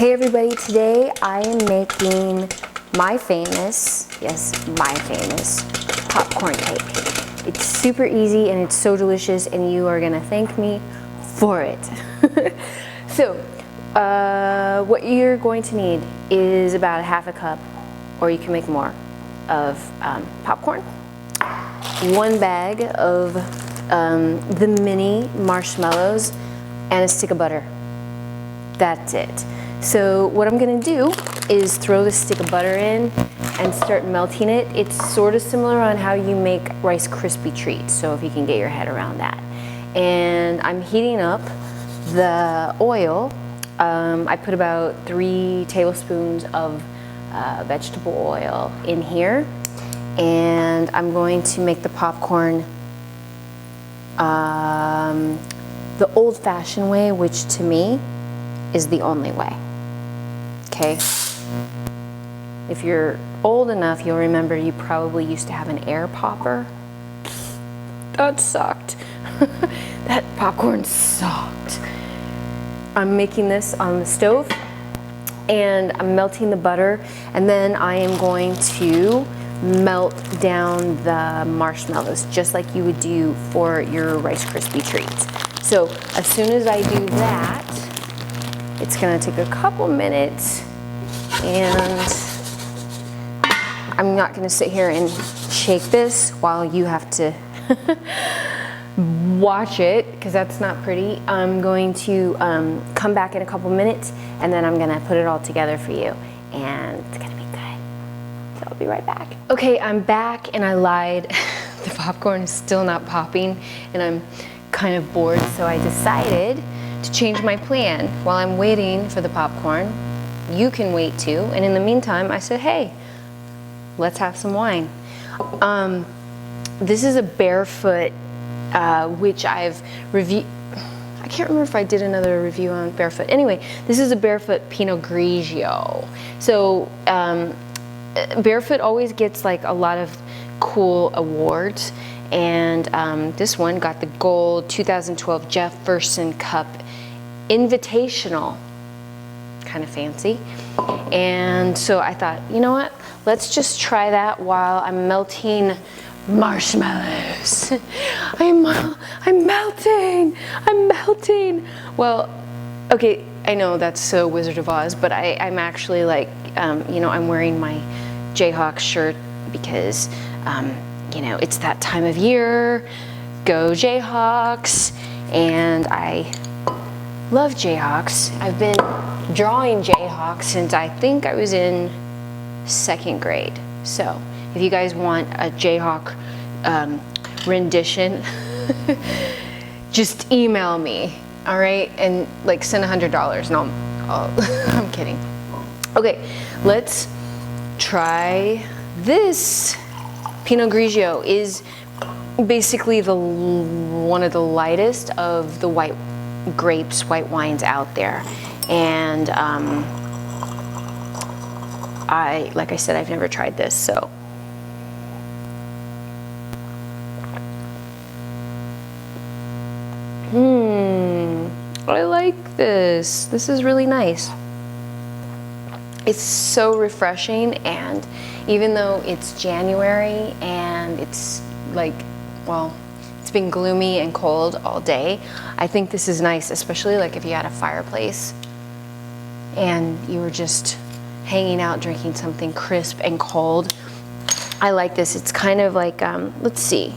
Hey everybody, today I am making my famous, yes, my famous popcorn cake. It's super easy and it's so delicious and you are gonna thank me for it. So, what you're going to need is about a half a cup, or you can make more, of popcorn, 1 bag of the mini marshmallows, and a stick of butter. That's it. So what I'm gonna do is throw the stick of butter in and start melting it. It's sort of similar on how you make Rice Krispie treats, so if you can get your head around that. And I'm heating up the oil. I put about 3 tablespoons of vegetable oil in here, and I'm going to make the popcorn the old-fashioned way, which to me is the only way. Okay? If you're old enough, you'll remember you probably used to have an air popper. That sucked. That popcorn sucked. I'm making this on the stove and I'm melting the butter, and then I am going to melt down the marshmallows just like you would do for your Rice Krispie treats. So as soon as I do that, it's gonna take a couple minutes, and I'm not gonna sit here and shake this while you have to watch it, because that's not pretty. I'm going to come back in a couple minutes, and then I'm gonna put it all together for you, and it's gonna be good. So I'll be right back. Okay, I'm back, and I lied. The popcorn is still not popping, and I'm kind of bored, so I decided to change my plan. While I'm waiting for the popcorn, you can wait too, and in the meantime I said, hey, let's have some wine. This is a Barefoot, which I've reviewed. I can't remember if I did another review on Barefoot. Anyway, this is a Barefoot Pinot Grigio. So Barefoot always gets like a lot of cool awards, and this one got the gold 2012 Jefferson Cup Invitational, kind of fancy. And so I thought, you know what, let's just try that while I'm melting marshmallows. I'm melting. Well, okay, I know that's so Wizard of Oz, but I'm actually like, you know, I'm wearing my Jayhawks shirt because you know, it's that time of year. Go Jayhawks. And I love Jayhawks. I've been drawing Jayhawks since I think I was in 2nd grade. So if you guys want a Jayhawk rendition, just email me, all right? And like send $100. No, I'm kidding. Okay, let's try this. Pinot Grigio is basically one of the lightest of the white grapes, white wines out there. And like I said, I've never tried this, so. I like this. This is really nice. It's so refreshing, and even though it's January and it's like, well, it's been gloomy and cold all day, I think this is nice, especially like if you had a fireplace and you were just hanging out drinking something crisp and cold. I like this. It's kind of like, let's see.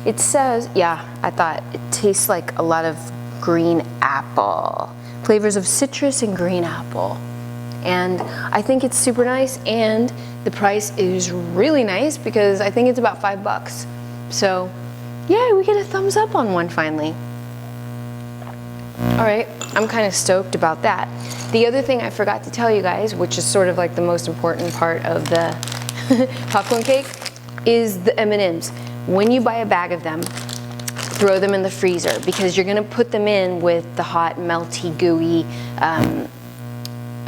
It says, yeah, I thought it tastes like a lot of green apple. Flavors of citrus and green apple. And I think it's super nice, and the price is really nice because I think it's about $5. So yeah, we get a thumbs up on one finally. All right, I'm kind of stoked about that. The other thing I forgot to tell you guys, which is sort of like the most important part of the popcorn cake, is the M&Ms. When you buy a bag of them, throw them in the freezer, because you're gonna put them in with the hot, melty, gooey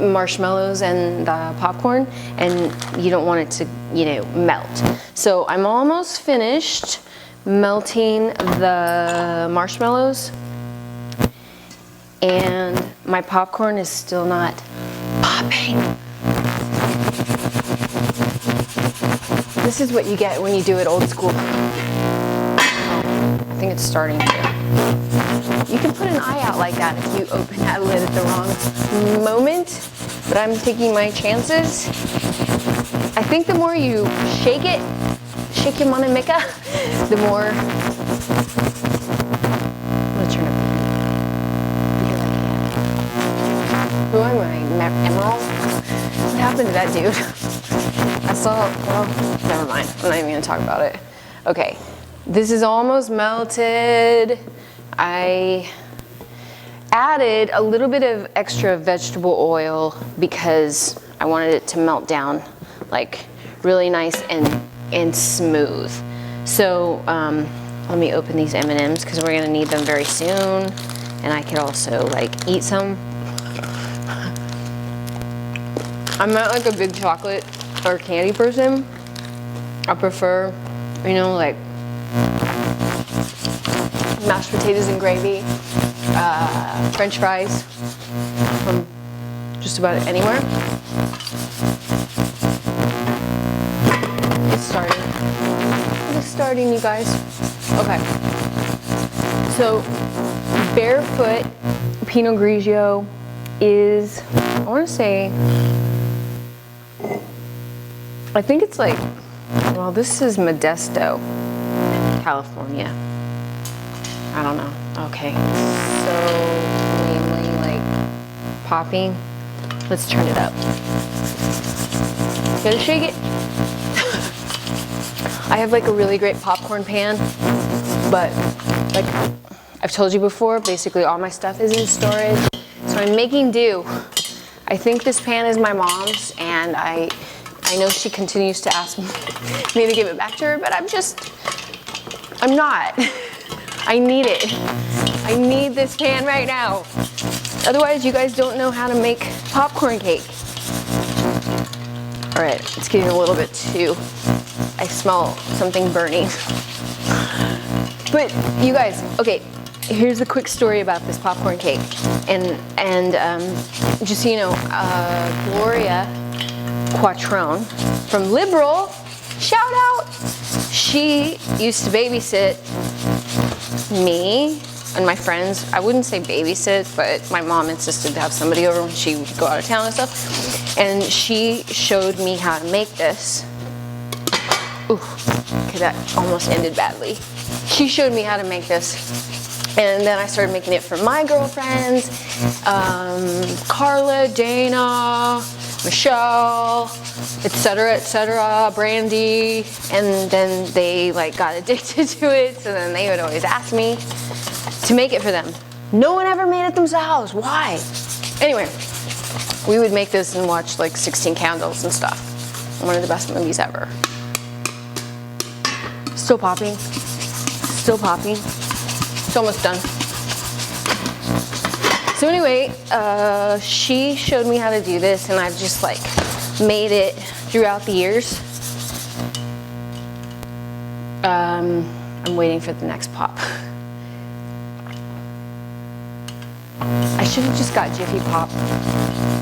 marshmallows and the popcorn, and you don't want it to, you know, melt. So I'm almost finished melting the marshmallows, and my popcorn is still not popping. This is what you get when you do it old school. I think it's starting to. You can put an eye out like that if you open that lid at the wrong moment, but I'm taking my chances. I think the more you shake it, shake your monomika, the more. I'm gonna turn up the heat because I can. Who am I? Emerald? What happened to that dude? I saw, well, never mind. I'm not even gonna talk about it. Okay, this is almost melted. I added a little bit of extra vegetable oil because I wanted it to melt down like really nice and smooth. So let me open these M&Ms because we're gonna need them very soon, and I could also like eat some. I'm not like a big chocolate or candy person. I prefer, you know, like mashed potatoes and gravy, French fries from just about anywhere. It's starting. It's starting, you guys. Okay. So, Barefoot Pinot Grigio is, I want to say, I think it's like, well, this is Modesto, California. I don't know. Okay. So, mainly like popping. Let's turn it up. Gotta shake it. I have like a really great popcorn pan, but like I've told you before, basically all my stuff is in storage. So I'm making do. I think this pan is my mom's, and I know she continues to ask me to give it back to her, but I'm not. I need it. I need this pan right now. Otherwise, you guys don't know how to make popcorn cake. All right, it's getting a little bit too, I smell something burning. But you guys, okay, here's a quick story about this popcorn cake. And just so you know, Gloria Quattrone from Liberal, shout out, she used to babysit me and my friends. I wouldn't say babysit, but my mom insisted to have somebody over when she would go out of town and stuff. And she showed me how to make this. Ooh, okay, that almost ended badly. She showed me how to make this. And then I started making it for my girlfriends, Carla, Dana, Michelle, etc., Brandy, and then they like got addicted to it, so then they would always ask me to make it for them. No one ever made it themselves. Why? Anyway, we would make this and watch like 16 Candles and stuff. One of the best movies ever. Still popping. Still popping. It's almost done. So anyway, she showed me how to do this, and I've just like made it throughout the years. I'm waiting for the next pop. I should have just got Jiffy Pop,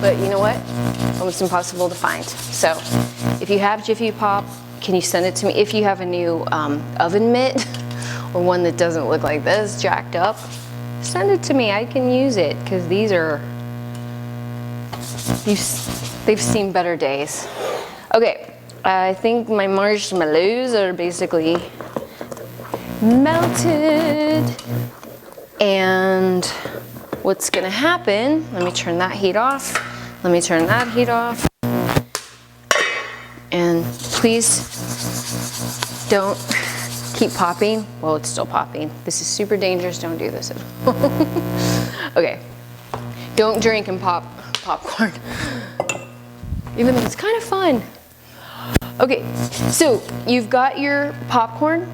but you know what? Almost impossible to find. So if you have Jiffy Pop, can you send it to me? If you have a new oven mitt or one that doesn't look like this, jacked up, send it to me. I can use it because these are, they've seen better days. Okay, I think my marshmallows are basically melted, and what's gonna happen, let me turn that heat off, let me turn that heat off, and please don't keep popping. Well, it's still popping. This is super dangerous, don't do this at home. Okay, don't drink and pop popcorn, even though it's kind of fun. Okay, so you've got your popcorn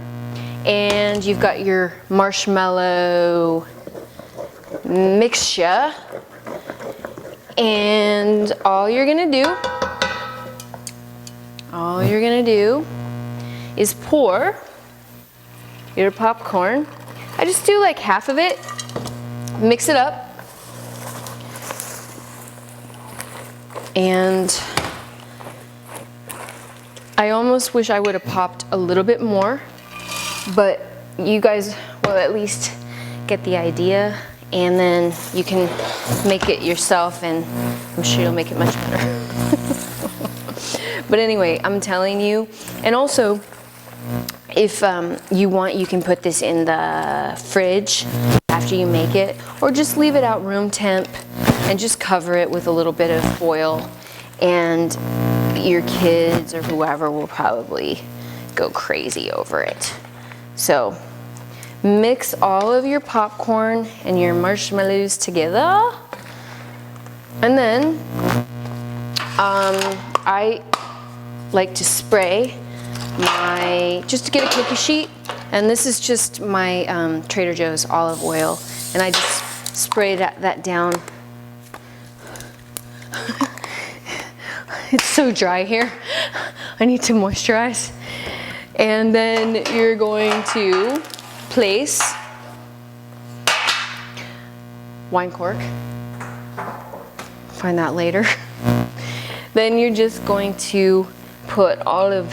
and you've got your marshmallow mixture, and all you're gonna do is pour your popcorn. I just do like half of it, mix it up, And I almost wish I would have popped a little bit more, but you guys will at least get the idea, and then you can make it yourself, and I'm sure you'll make it much better. But anyway, I'm telling you, and also if you want, you can put this in the fridge after you make it, or just leave it out room temp and just cover it with a little bit of foil, and your kids or whoever will probably go crazy over it. So mix all of your popcorn and your marshmallows together, and then I like to spray just to get a cookie sheet, and this is just my Trader Joe's olive oil, and I just spray that down. It's so dry here. I need to moisturize. And then you're going to place wine cork. Find that later. Then you're just going to put all of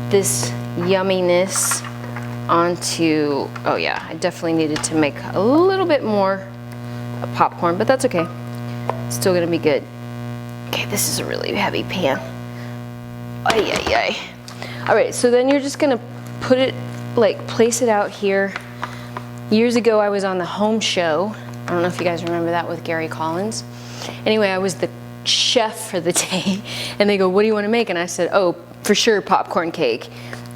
this yumminess onto, oh yeah, I definitely needed to make a little bit more popcorn, but that's okay. It's still gonna be good. Okay, this is a really heavy pan. Ay, ay, ay. All right, so then you're just gonna put it, like place it out here. Years ago, I was on the Home Show. I don't know if you guys remember that with Gary Collins. Anyway, I was the chef for the day, and they go, what do you want to make? And I said, oh, for sure, popcorn cake.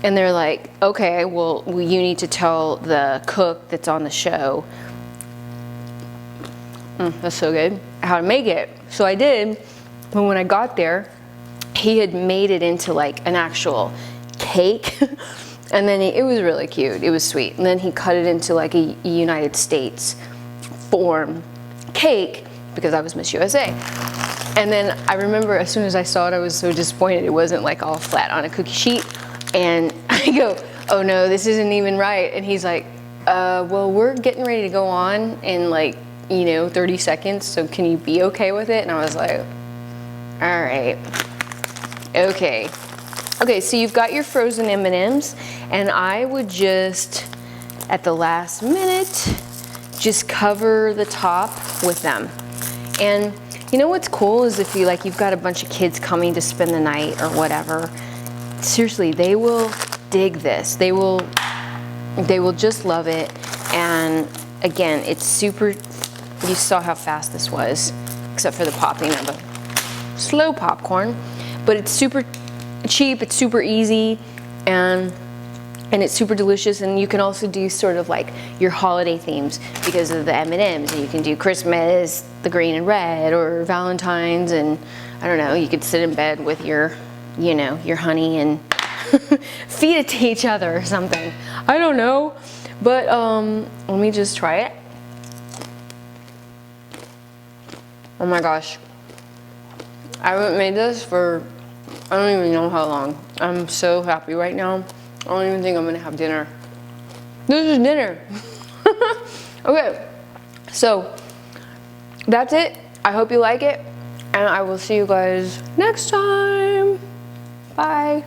And they're like, okay, well, you need to tell the cook that's on the show, that's so good, how to make it. So I did, but when I got there, he had made it into like an actual cake. And then it was really cute, it was sweet. And then he cut it into like a United States form cake, because I was Miss USA. And then I remember as soon as I saw it, I was so disappointed it wasn't like all flat on a cookie sheet. And I go, oh no, this isn't even right. And he's like, well, we're getting ready to go on in like, 30 seconds, so can you be okay with it? And I was like, all right, okay. Okay, so you've got your frozen M&Ms, and I would just, at the last minute, just cover the top with them. And you know what's cool is if you've got a bunch of kids coming to spend the night or whatever, seriously, they will dig this. They will just love it. And again, it's super, you saw how fast this was, except for the popping of a slow popcorn, but it's super cheap, it's super easy, and it's super delicious. And you can also do sort of like your holiday themes because of the M&Ms, and you can do Christmas, the green and red, or Valentine's, and I don't know, you could sit in bed with your honey and feed it to each other or something. I don't know, but let me just try it. Oh my gosh, I haven't made this for I don't even know how long. I'm so happy right now. I don't even think I'm gonna have dinner. This is dinner. Okay, so that's it. I hope you like it, and I will see you guys next time. Bye.